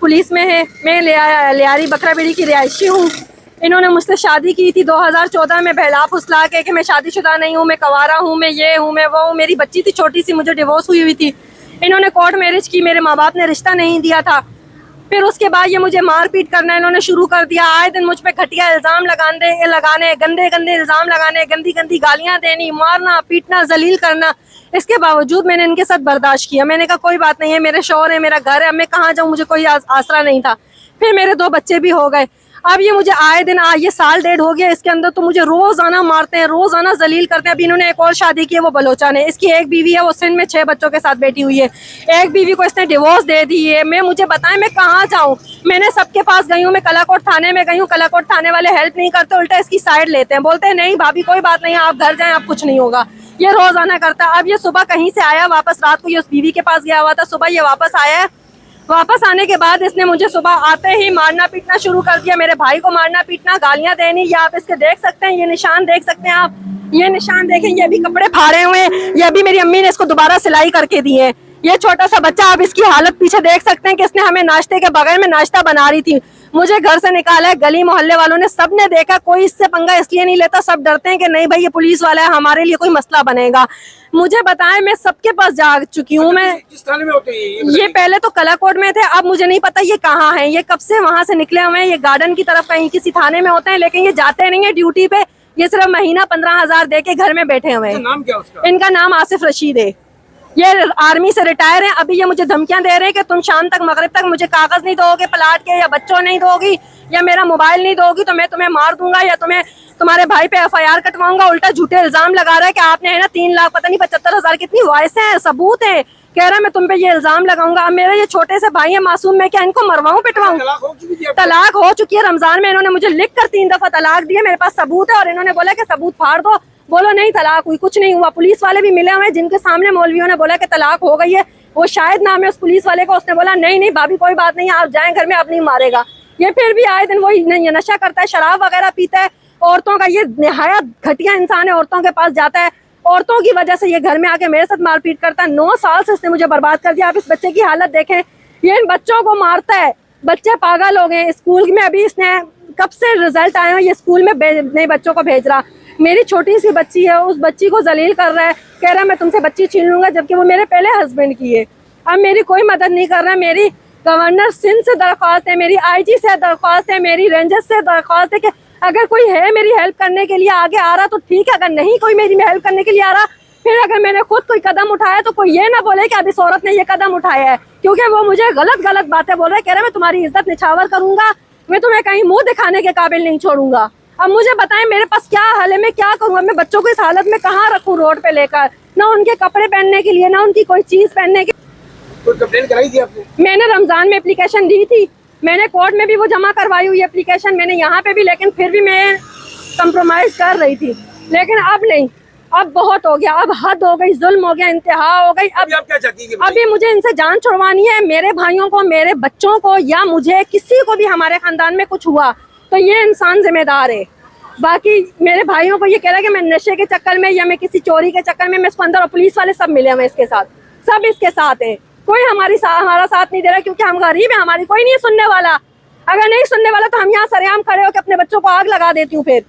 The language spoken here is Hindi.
पुलिस में है, मैं लियारी बकराबेड़ी की रिहायशी हूँ। इन्होंने मुझसे शादी की थी 2014 में बहला फुसला के कि मैं शादीशुदा नहीं हूँ, मैं कंवारा हूँ, मैं ये हूँ, मैं वो हूँ। मेरी बच्ची थी छोटी सी, मुझे डिवोर्स हुई थी। इन्होंने कोर्ट मैरिज की, मेरे माँ बाप ने रिश्ता नहीं दिया था। फिर उसके बाद ये मुझे मारपीट करना इन्होंने शुरू कर दिया। आए दिन मुझ पे घटिया इल्ज़ाम लगाने, गंदे गंदे इल्ज़ाम लगाने, गंदी गंदी गालियाँ देनी, मारना पीटना, जलील करना। इसके बावजूद मैंने इनके साथ बर्दाश्त किया। मैंने कहा कोई बात नहीं है, मेरे शौहर है, मेरा घर है, मैं कहाँ जाऊँ, मुझे कोई आसरा नहीं था। फिर मेरे 2 बच्चे भी हो गए। अब ये मुझे आए दिन ये साल डेढ़ हो गया इसके अंदर, तो मुझे रोजाना मारते हैं, रोजाना जलील करते हैं। अभी इन्होंने एक और शादी की है, वो बलोचा ने। इसकी एक बीवी है, वो सिंध में 6 बच्चों के साथ बैठी हुई है। एक बीवी को इसने डिवोर्स दे दी है। मुझे बताएं मैं कहाँ जाऊँ? मैंने सबके पास गई हूँ, मैं कलाकोट थाने में गई हूँ। कलाकोट थाने वाले हेल्प नहीं करते, उल्टा इसकी साइड लेते हैं, बोलते हैं नहीं भाभी कोई बात नहीं, आप घर जाएं, आप कुछ नहीं होगा। ये रोजाना करता है। अब ये सुबह कहीं से आया वापस, रात को ये उस बीवी के पास गया हुआ था, सुबह ये वापस आया है। वापस आने के बाद इसने मुझे सुबह आते ही मारना पीटना शुरू कर दिया। मेरे भाई को मारना पीटना, गालियां देनी। ये आप इसके देख सकते हैं, ये निशान देख सकते हैं आप, ये निशान देखें, ये भी कपड़े फाड़े हुए हैं। ये अभी मेरी अम्मी ने इसको दोबारा सिलाई करके दी है। ये छोटा सा बच्चा, आप इसकी हालत पीछे देख सकते हैं कि इसने हमें नाश्ते के बगैर में नाश्ता बना रही थी, मुझे घर से निकाला है। गली मोहल्ले वालों ने, सब ने देखा, कोई इससे पंगा इसलिए नहीं लेता, सब डरते हैं कि नहीं भाई ये पुलिस वाला है, हमारे लिए कोई मसला बनेगा। मुझे बताएं, मैं सबके पास जा चुकी हूँ। मैं किस थाने में होते हैं ये पहले तो कलाकोट में थे, अब मुझे नहीं पता ये कहाँ हैं। ये कब से वहां से निकले हुए हैं, ये गार्डन की तरफ कहीं किसी थाने में होते हैं, लेकिन ये जाते नहीं है ड्यूटी पे। ये सिर्फ महीना 15,000 दे के घर में बैठे हुए हैं। नाम क्या उसका? इनका नाम आसिफ रशीद है। ये आर्मी से रिटायर हैं। अभी ये मुझे धमकियां दे रहे हैं कि तुम शाम तक मगरिब तक मुझे कागज नहीं दोगे प्लाट के, या बच्चों नहीं दोगी, या मेरा मोबाइल नहीं दोगी तो मैं तुम्हें मार दूंगा, या तुम्हारे भाई पे FIR कटवाऊंगा। उल्टा झूठे इल्जाम लगा रहा है कि आपने है ना 3 लाख पता नहीं 75,000 कितनी वॉइस है, सबूत है, कह रहा है मैं तुम पे ये इल्जाम लगाऊंगा। अब मेरे ये छोटे से भाई है मासूम, मैं क्या इनको मरवाऊं पिटवाऊं? तलाक हो चुकी है। रमजान में इन्होंने मुझे लिख कर 3 दफा तलाक दिया, मेरे पास सबूत है। और इन्होंने बोला कि सबूत फाड़ दो, बोलो नहीं तलाक हुई, कुछ नहीं हुआ। पुलिस वाले भी मिले हुए जिनके सामने मौलवियों ने बोला कि तलाक हो गई है। वो शायद नाम है उस पुलिस वाले को, उसने बोला नहीं नहीं भाभी कोई बात नहीं, आप जाएं घर में, अब नहीं मारेगा। ये फिर भी आए दिन वही नशा करता है, शराब वगैरह पीता है। औरतों का ये निहायत घटिया इंसान है, औरतों के पास जाता है, औरतों की वजह से ये घर में आके मेरे साथ मारपीट करता है। 9 साल से इसने मुझे बर्बाद कर दिया। आप इस बच्चे की हालत देखें, ये इन बच्चों को मारता है। बच्चे पागल हो गए। स्कूल में अभी इसने कब से रिजल्ट आए हैं, ये स्कूल में नए बच्चों को भेज रहा। मेरी छोटी सी बच्ची है, उस बच्ची को जलील कर रहा है, कह रहा है मैं तुमसे बच्ची छीन लूंगा, जबकि वो मेरे पहले हस्बैंड की है। अब मेरी कोई मदद नहीं कर रहा है। मेरी गवर्नर सिंध से दरख्वास्त है, मेरी IG से दरख्वास्त है, मेरी रेंजर्स से दरख्वास्त है कि अगर कोई है मेरी हेल्प करने के लिए आगे आ रहा तो ठीक है, अगर नहीं कोई मेरी हेल्प करने के लिए आ रहा, फिर अगर मैंने खुद कोई कदम उठाया तो कोई ये ना बोले कि अब इस औरत ने ये कदम उठाया है, क्योंकि वो मुझे गलत बातें बोल रहा है। कह रहा है मैं तुम्हारी इज्जत निछावर करूंगा, मैं तुम्हें कहीं मुंह दिखाने के काबिल नहीं छोड़ूंगा। अब मुझे बताएं मेरे पास क्या हल है, मैं क्या करूँ? मैं बच्चों को इस हालत में कहाँ रखूँ रोड पे लेकर, ना उनके कपड़े पहनने के लिए, ना उनकी कोई चीज पहनने की। कंप्लेंट कराई थी आपने? मैंने रमजान में एप्लीकेशन दी थी, मैंने कोर्ट में भी वो जमा करवाई हुई एप्लीकेशन, मैंने यहाँ पे भी, लेकिन फिर भी मैं कंप्रोमाइज कर रही थी। लेकिन अब नहीं, अब बहुत हो गया, अब हद हो गई, जुल्म हो गया, इंतहा हो गई। अब आप क्या चाहती हैं? अभी मुझे इनसे जान छुड़वानी है। मेरे भाइयों को, मेरे बच्चों को, या मुझे किसी को भी हमारे खानदान में कुछ हुआ तो ये इंसान जिम्मेदार है। बाकी मेरे भाइयों को ये कह रहा है कि मैं नशे के चक्कर में या मैं किसी चोरी के चक्कर में मैं इसको अंदर, और पुलिस वाले सब मिले हुए इसके साथ, सब इसके साथ है। कोई हमारा साथ नहीं दे रहा, क्योंकि हम गरीब हैं, हमारी कोई नहीं सुनने वाला। अगर नहीं सुनने वाला तो हम यहाँ सरेआम खड़े होकर अपने बच्चों को आग लगा देती हूँ फिर।